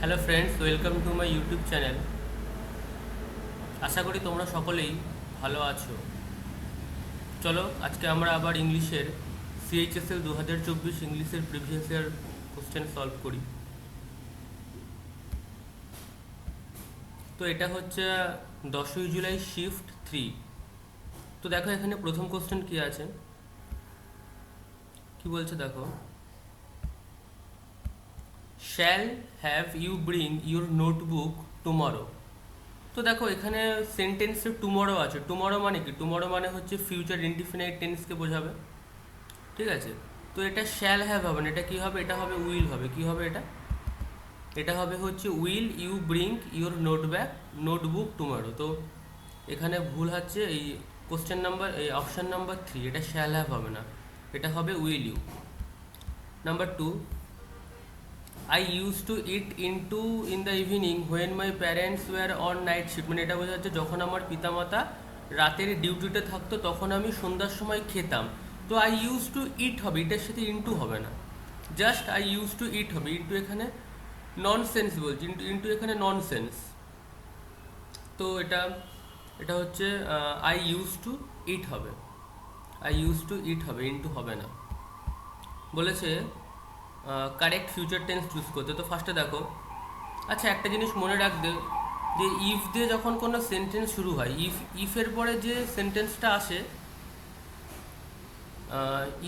Hello friends, welcome to my YouTube channel. আশা করি তোমরা সকলেই ভালো আছো। চলো আজকে আমরা আবার ইংলিশের সিএইচএসএল 2024 ইংলিশের প্রিভিয়াস ইয়ার কোশ্চেন সলভ করি। তো এটা হচ্ছে 10ই জুলাই শিফট 3। তো দেখো এখানে প্রথম কোশ্চেন কি আছে, কি বলছে দেখো, shall have you bring your notebook tomorrow. তো দেখো এখানে সেন্টেন্সে টুমরো আছে। টুমরো মানে কি? টুমরো মানে হচ্ছে ফিউচার ইনডিফিনাইট টেন্সকে বোঝাবে, ঠিক আছে? তো এটা শ্যাল হ্যাভ হবে না, এটা কি হবে? এটা হবে উইল হবে। কি হবে এটা? এটা হবে হচ্ছে will you bring your notebook tomorrow. তো এখানে ভুল হচ্ছে, এই কোশ্চেন নাম্বার, এই অপশান নাম্বার 3, এটা শ্যাল হ্যাভ হবে না, এটা হবে will you. Number 2, I use to eat in the evening when my parents were on night shift. মানে এটা বোঝা যাচ্ছে যখন আমার পিতামাতা রাতের ডিউটিতে থাকতো তখন আমি সন্ধ্যার সময় খেতাম। তো আই ইউজ টু ইট হবে, এটার সাথে ইনটু হবে না, জাস্ট আই ইউজ টু ইট হবে। ইনটু এখানে ননসেন্স বলছি, ইনটু এখানে ননসেন্স। তো এটা এটা হচ্ছে আই ইউজ টু ইট হবে, আই ইউজ টু ইট হবে, ইনটু হবে না। বলেছে কারেক্ট ফিউচার টেন্স চুজ করতে। তো ফার্স্টে দেখো, আচ্ছা একটা জিনিস মনে রাখবে যে ইফ দিয়ে যখন কোনো সেন্টেন্স শুরু হয়, ইফের পরে যে সেন্টেন্সটা আসে,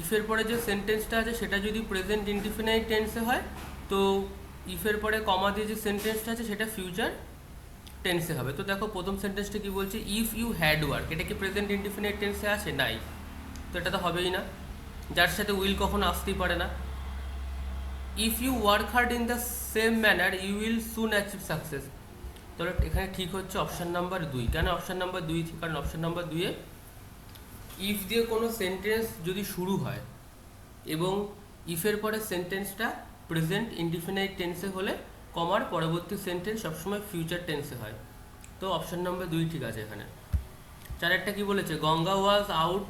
ইফের পরে যে সেন্টেন্সটা আছে সেটা যদি প্রেজেন্ট ইনডিফিনাইট টেন্সে হয়, তো ইফের পরে কমা দিয়ে যে সেন্টেন্সটা আছে সেটা ফিউচার টেন্সে হবে। তো দেখো প্রথম সেন্টেন্সটা কি বলছে, ইফ ইউ হ্যাড ওয়ার্ক, এটা কি প্রেজেন্ট ইনডিফিনাইট টেন্সে আছে? নাই, তো এটা তো হবেই না, যার সাথে উইল কখনো আসতেই পারে না। If you work hard in the same manner you will soon achieve success. তাহলে এখানে ঠিক হচ্ছে অপশান নাম্বার 2। কেন অপশান নাম্বার 2? কারণ অপশান নাম্বার 2-এ ইফ দিয়ে কোনো সেন্টেন্স যদি শুরু হয় এবং ইফের পরে সেন্টেন্সটা প্রেজেন্ট ইনডিফিনাইট টেন্সে হলে কমার পরবর্তী সেন্টেন্স সবসময় ফিউচার টেন্সে হয়। তো অপশান নাম্বার 2 ঠিক আছে এখানে। চারেরটা কি বলেছে, Ganga was out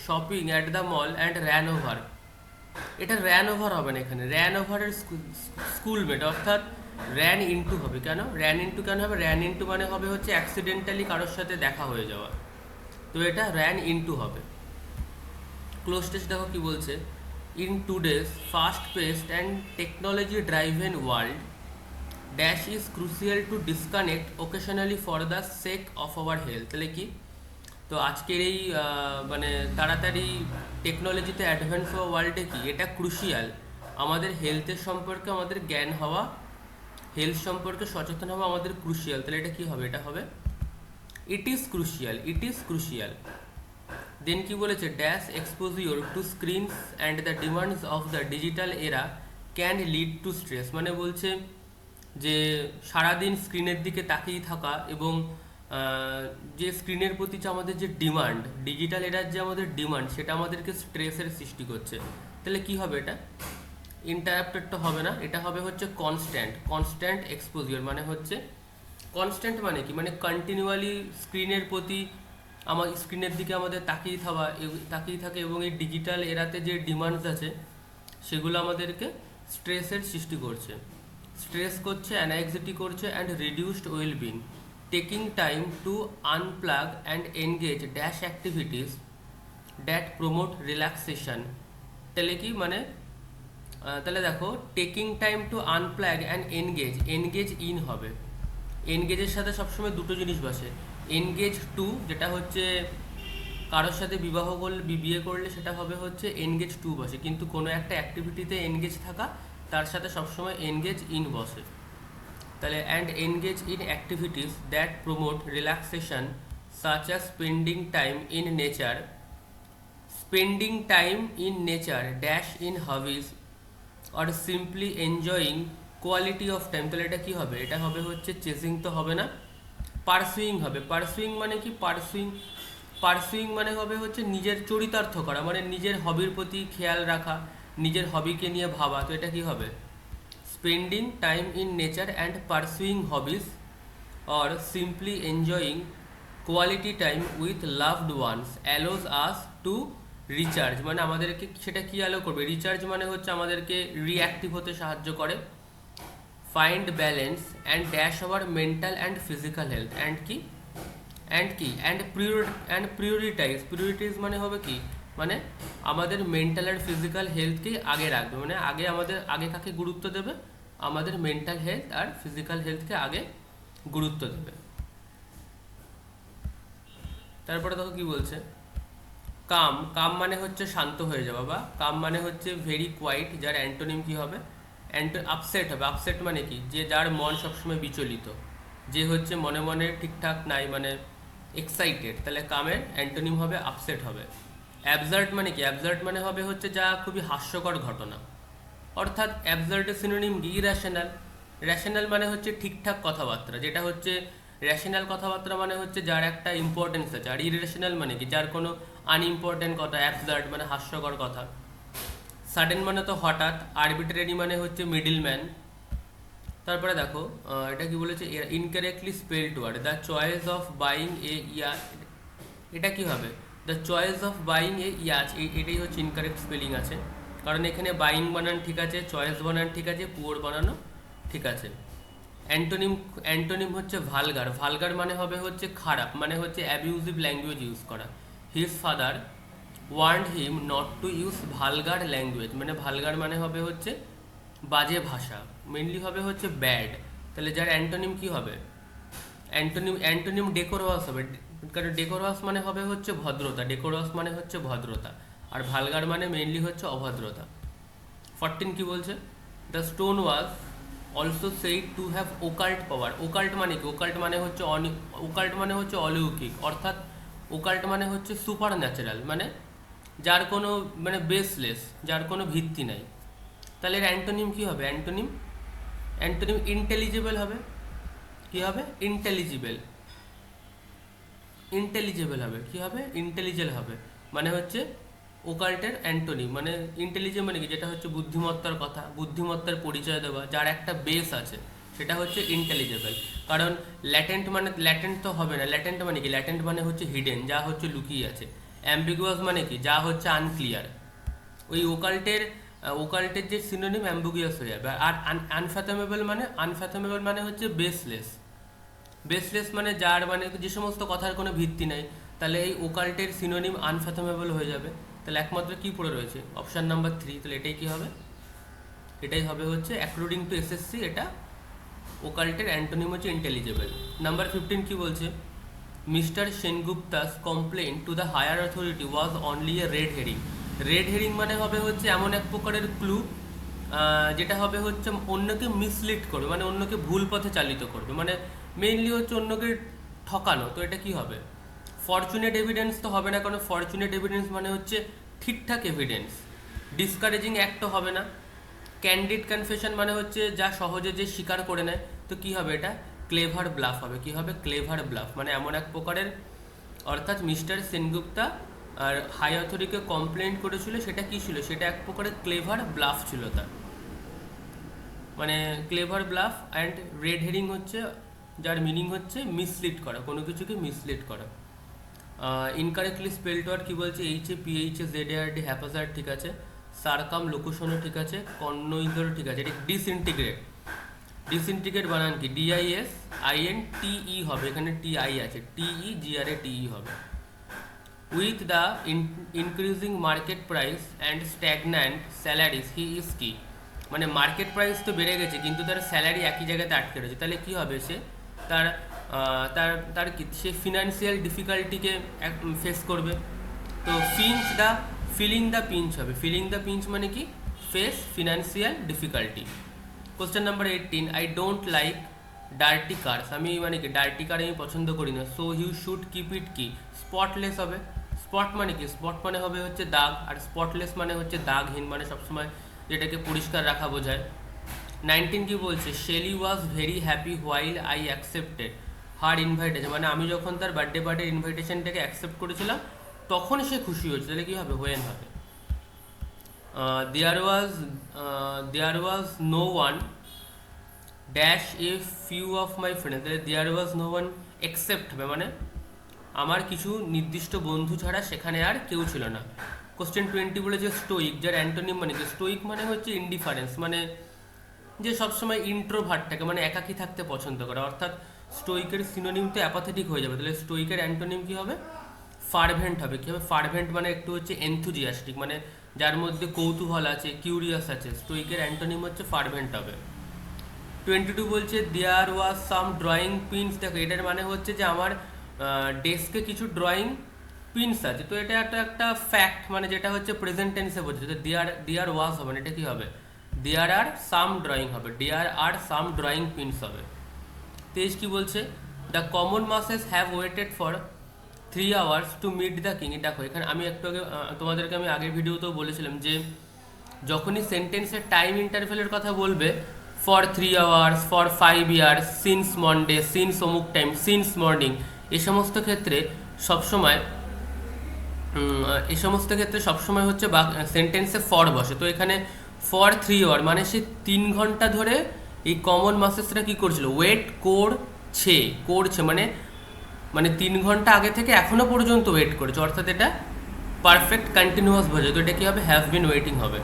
shopping at the mall and ran over. এটা র্যান ওভার হবে না, এখানে র্যান ওভারের স্কুলমেট, অর্থাৎ র্যান ইনটু হবে। কেন র্যান ইনটু কেন হবে? র্যান ইনটু মানে হবে হচ্ছে অ্যাক্সিডেন্টালি কারোর সাথে দেখা হয়ে যাওয়া, তো এটা র্যান ইনটু হবে। ক্লোজ টেস্ট দেখো কি বলছে, in today's fast paced and technology driven world dash is crucial two disconnect occasionally for the sake of our health. তাহলে কি? তো আজকের এই মানে তাড়াতাড়ি টেকনোলজিতে অ্যাডভান্স হওয়া ওয়ার্ল্ডে কি এটা ক্রুশিয়াল, আমাদের হেলথের সম্পর্কে আমাদের জ্ঞান হওয়া, হেলথ সম্পর্কে সচেতন হওয়া আমাদের ক্রুশিয়াল। তাহলে এটা কি হবে? এটা হবে it is crucial, it is crucial. Then কি বলেছে, dash exposure to screens and the demands of the digital era can lead to stress. মানে বলছে যে সারাদিন স্ক্রিনের দিকে তাকিয়ে থাকা এবং যে স্ক্রিনের প্রতি যে আমাদের যে ডিমান্ড, ডিজিটাল এরার যে আমাদের ডিমান্ড, সেটা আমাদেরকে স্ট্রেসের সৃষ্টি করছে। তাহলে কি হবে এটা? ইন্টারাপ্টেডটা হবে না, এটা হবে হচ্ছে কনস্ট্যান্ট, কনস্ট্যান্ট এক্সপোজিওর। মানে হচ্ছে কনস্ট্যান্ট মানে কি? মানে কন্টিনিউয়ালি স্ক্রিনের প্রতি, আমার স্ক্রিনের দিকে আমাদের তাকিয়ে থাকে এবং এই ডিজিটাল এরাতে যে ডিমান্ডস আছে সেগুলো আমাদেরকে স্ট্রেসের সৃষ্টি করছে, স্ট্রেস করছে, অ্যানাইক্সাইটি করছে and reduced wellbeing. Taking time to unplug and engage dash activities that promote relaxation. তাহলে কি মানে, তাহলে দেখো taking time to unplug and engage in হবে। এনগেজের সাথে সবসময় দুটো জিনিস বসে, এনগেজ টু যেটা হচ্ছে কারোর সাথে বিয়ে করলে সেটা হবে হচ্ছে এনগেজ টু বসে, কিন্তু কোনো একটা অ্যাক্টিভিটিতে এনগেজ থাকা তার সাথে সবসময় এনগেজ ইন বসে। তাহলে and engage in activities that promote relaxation such as spending time in nature dash in hobbies or simply enjoying quality of time. তাহলে এটা কি হবে? এটা হবে হচ্ছে চেজিং তো হবে না, পারসুইং হবে। পারসুইং মানে কি? পারসুইং মানে হবে হচ্ছে নিজের চরিতার্থ করা, মানে নিজের হবির প্রতি খেয়াল রাখা, নিজের হবিকে নিয়ে ভাবা। তো এটা কি হবে? Spending time in nature and pursuing hobbies or simply enjoying quality time with loved ones allows us to recharge. মানে আমাদেরকে সেটা কি অ্যালো করবে? রিচার্জ মানে হচ্ছে আমাদেরকে রিঅ্যাক্টিভ হতে সাহায্য করে। Find balance and dash our mental and physical health and কি অ্যান্ড প্রিয়োরিটাইজ মানে হবে কি, মানে আমাদের মেন্টাল অ্যান্ড ফিজিক্যাল হেলথকেই আগে রাখবে, মানে আগে কাকে গুরুত্ব দেবে, আমাদের মেন্টাল হেলথ আর ফিজিক্যাল হেলথকে আগে গুরুত্ব দেবে। তারপরে দেখো কি বলছে, কাম মানে হচ্ছে শান্ত হয়ে যাওয়া, বা কাম মানে হচ্ছে ভেরি কোয়াইট, যার অ্যান্টোনিম কি হবে, আপসেট হবে। আপসেট মানে কি, যে যার মন সবসময় বিচলিত, যে হচ্ছে মনে মনে ঠিকঠাক নাই, মানে এক্সাইটেড, তাহলে কামের অ্যান্টোনিম হবে আপসেট হবে। অ্যাবসার্ড মানে কি, অ্যাবসার্ড মানে হবে হচ্ছে যা খুবই হাস্যকর ঘটনা, অর্থাৎ অ্যাবসার্ডের সিনোনিম কি, ইরাশনাল। র্যাশনাল মানে হচ্ছে ঠিকঠাক কথাবার্তা, যেটা হচ্ছে র্যাশনাল কথাবার্তা মানে হচ্ছে যার একটা ইম্পর্টেন্স আছে, আর ইরেশনাল মানে কি, যার কোনো আনইম্পর্টেন্ট কথা। অ্যাবসার্ড মানে হাস্যকর কথা। সাডেন মানে তো হঠাৎ। আরবিট্রারি মানে হচ্ছে মিডল ম্যান। তারপরে দেখো এটা কি বলেছে, incorrectly spelled word, the choice of buying a yacht, এটা কি হবে, the choice of buying a yacht, এটাই হচ্ছে ইনকারেক্ট স্পেলিং আছে, কারণ এখানে বাইং বানান ঠিক আছে, চয়েস বানান ঠিক আছে, পুয়ার বানানো ঠিক আছে। অ্যান্টোনিম হচ্ছে ভালগার। ভালগার মানে হবে হচ্ছে খারাপ, মানে হচ্ছে অ্যাবিউজিভ ল্যাঙ্গুয়েজ ইউজ করা। His father warned him not to use vulgar language, মানে ভালগার মানে হবে হচ্ছে বাজে ভাষা, মেনলি হবে হচ্ছে ব্যাড। তাহলে যার অ্যান্টোনিম কি হবে, অ্যান্টোনিম ডেকোরাস হবে, কারণ ডেকোরাস মানে হবে হচ্ছে ভদ্রতা, ডেকোরাস মানে হচ্ছে ভদ্রতা, আর ভালগার মানে মেনলি হচ্ছে অভদ্রতা। 14 কি বলছে, the stone was also said to have occult power. Occult মানে কি, ওকাল্ট মানে হচ্ছে অলৌকিক, অর্থাৎ ওকাল্ট মানে হচ্ছে সুপার ন্যাচারাল, মানে যার কোনো মানে বেসলেস, যার কোনো ভিত্তি নাই। তাহলে এর অ্যান্টোনিম কি হবে, অ্যান্টোনিম ইন্টেলিজিবল হবে। কি হবে, ইন্টেলিজেবল হবে, কি হবে, ইন্টেলিজেবল হবে, মানে হচ্ছে ওকাল্টের অ্যান্টোনিম, মানে ইন্টেলিজেন্ট মানে কি, যেটা হচ্ছে বুদ্ধিমত্তার কথা, বুদ্ধিমত্তার পরিচয় দেওয়া, যার একটা বেস আছে, সেটা হচ্ছে ইন্টেলিজেবল। কারণ ল্যাটেন্ট তো হবে না, ল্যাটেন্ট মানে কি, ল্যাটেন্ট মানে হচ্ছে হিডেন, যা হচ্ছে লুকিয়ে আছে। অ্যাম্বিগুয়াস মানে কি, যা হচ্ছে আনক্লিয়ার। ওই ওকাল্টের যে সিনোনিম অ্যাম্বিগুয়াস হয়ে যাবে। আর আনফ্যাথমেবল মানে হচ্ছে বেসলেস মানে যার মানে যে সমস্ত কথার কোনো ভিত্তি নাই, তাহলে এই ওকাল্টের সিনোনিম আনফ্যাথমেবল হয়ে যাবে। তাহলে একমাত্র কি পড়ে রয়েছে, অপশান নাম্বার 3, তাহলে এটাই কি হবে, এটাই হবে হচ্ছে অ্যাকর্ডিং টু এসএসসি, এটা ওকাল্টের অ্যান্টোনিম হচ্ছে ইন্টেলিজেবল। নাম্বার 15 কি বলছে, mister Sengupta's complain to the higher authority was only a red herring. Red herring মানে হবে হচ্ছে এমন এক প্রকারের ক্লু, যেটা হবে হচ্ছে অন্যকে মিসলিড করবে, মানে অন্যকে ভুল পথে চালিত করবে, মানে মেইনলি হচ্ছে অন্যকে ঠকানো। তো এটা কি হবে, ফরচুনেট এভিডেন্স তো হবে না, কারণ ফরচুনেট এভিডেন্স মানে হচ্ছে ঠিকঠাক এভিডেন্স। ডিসকারেজিং অ্যাক্টও হবে না। ক্যান্ডিড কনফেশন মানে হচ্ছে যা সহজে যে স্বীকার করে নেয়, তো কি হবে, এটা ক্লেভার ব্লাফ হবে। কি হবে, ক্লেভার ব্লাফ, মানে এমন এক প্রকারের, অর্থাৎ মিস্টার সেনগুপ্তা আর হাই অথরিটিকে কমপ্লেন করেছিল, সেটা কি ছিল, সেটা এক প্রকারের ক্লেভার ব্লাফ ছিল তার, মানে clever bluff. And red herring হচ্ছে যার মিনিং হচ্ছে মিসলিড করা, কোনো কিছুকে মিসলিড করা। ইনকারেক্টলি স্পেলড ওয়ার্ড কি বলছে, HAPHAZARD হ্যাপাজার্ড ঠিক আছে, সারকাম লোকুশনও ঠিক আছে, কর্নোইজারও ঠিক আছে। এটা ডিসইন্টিগ্রেট বানান কি, DISINTE হবে, এখানে TI আছে, TEGRATE হবে। With the increasing market price and stagnant salaries he is কি, মানে মার্কেট প্রাইস তো বেড়ে গেছে কিন্তু তার স্যালারি একই জায়গাতে আটকে রয়েছে, তাহলে কি হবে, সে তার তার কি, সে ফিনান্সিয়াল ডিফিকাল্টিকে ফেস করবে। তো ফিলিং দ্য পিঞ্চ হবে। ফিলিং দ্য পিঞ্চ মানে কি, face financial difficulty. Question number 18, I don't like dirty cars, আমি মানে কি ডার্টি কার আমি পছন্দ করি না। So you should keep it কি, স্পটলেস হবে। স্পট মানে কি, স্পট মানে হবে হচ্ছে দাগ, আর স্পটলেস মানে হচ্ছে দাগহীন, মানে সবসময় যেটাকে পরিষ্কার রাখা বোঝায়। 19 কি বলছে, Shelly was very happy while I accepted her invitation, মানে আমি যখন তার বার্থডে ইনভাইটেশনটাকে অ্যাকসেপ্ট করেছিলাম তখন সে খুশি হয়েছে, তাহলে কী হবে, হোয়েন হবে। There was no one dash a few of my friend, তাহলে there was no one except হবে, মানে আমার কিছু নির্দিষ্ট বন্ধু ছাড়া সেখানে আর কেউ ছিল না। কোশ্চেন 20 বলেছে স্টোইক, যার অ্যান্টোনিম মানে কি, স্টোইক মানে হচ্ছে ইনডিফারেন্স, মানে যে সবসময় ইন্ট্রোভার্ট থাকে, মানে একাকী থাকতে পছন্দ করে, অর্থাৎ স্টোইকের সিনোনিম তো অ্যাপাথেটিক হয়ে যাবে, তাহলে স্টোইকের অ্যান্টোনিম কি হবে? ফারভেন্ট হবে। কি হবে? ফারভেন্ট মানে একটু হচ্ছে এনথুজিয়াস্টিক, মানে যার মধ্যে কৌতূহল আছে, কিউরিয়াস আছে। স্টোইকের অ্যান্টোনিম হচ্ছে ফারভেন্ট হবে। 22 বলছে দেয়ার ওয়াজ সাম ড্রয়িং পিনস। দেখো এটার মানে হচ্ছে যে আমার ডেস্কে কিছু ড্রয়িং পিনস আছে, তো এটা একটা ফ্যাক্ট, মানে যেটা হচ্ছে প্রেজেন্ট টেন্সে বলছে। তো দেয়ার ওয়াজ হবে না, এটা কি হবে? দেয়ার আর সাম ড্রয়িং হবে, দেয়ার আর সাম ড্রয়িং পিনস হবে। 23 কি বলছে? The common masses have waited for 3 hours to meet the king. দেখো এখানে আমি একটু আগে তোমাদেরকে আমি আগের ভিডিওতেও বলেছিলাম যে যখনই সেন্টেন্সের টাইম ইন্টারভেলের কথা বলবে, for 3 hours, for 5 years, since Monday, since অমুক টাইম, সিন্স মর্নিং, এই সমস্ত ক্ষেত্রে সবসময় সবসময় হচ্ছে সেন্টেন্সে ফর বসে। তো এখানে ফর 3 hour মানে সে 3 ঘন্টা ধরে এই কমন মাসেসটা কি করছিল? ওয়েট করছে মানে 3 ঘন্টা আগে থেকে এখনো পর্যন্ত ওয়েট করেছে, অর্থাৎ এটা পারফেক্ট কন্টিনিউয়াস বোঝায়। তো এটা কি হবে? হ্যাভ বিন ওয়েটিং হবে।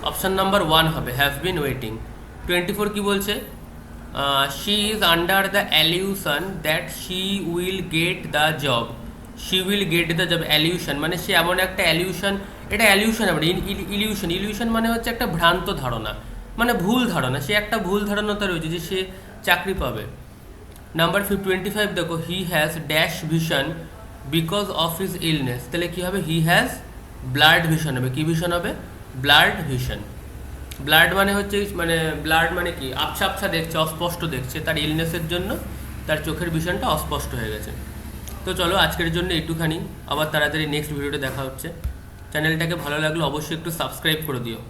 অপশন নাম্বার 1 হবে, হ্যাভ বিন ওয়েটিং। 24 কি বলছে? She is under the অ্যালিউশন that she will get the job. She will get the job, অ্যালিউশন মানে সে এমন একটা অ্যালিউশন, এটা অ্যালিউশন হবে, ইলিউশন মানে হচ্ছে একটা ভ্রান্ত ধারণা, মানে ভুল ধারণা। সে একটা ভুল ধারণাতে রয়েছে যে সে চাকরি পাবে। নাম্বার 25 দেখো, he has dash vision because of his illness. তাহলে কী হবে? হি হ্যাজ ব্লাড ভিশন হবে। কী ভিশন হবে? Blood vision. ব্লাড মানে হচ্ছে ব্লাড মানে কি? আবছা আবছা দেখছে, অস্পষ্ট দেখছে, তার ইলনেসের জন্য তার চোখের ভিশনটা অস্পষ্ট হয়ে গেছে। তো চলো আজকের জন্য একটুখানি, আবার তাড়াতাড়ি নেক্সট ভিডিওতে দেখা হচ্ছে। চ্যানেলটাকে ভালো লাগলে অবশ্যই একটু সাবস্ক্রাইব করে দিও।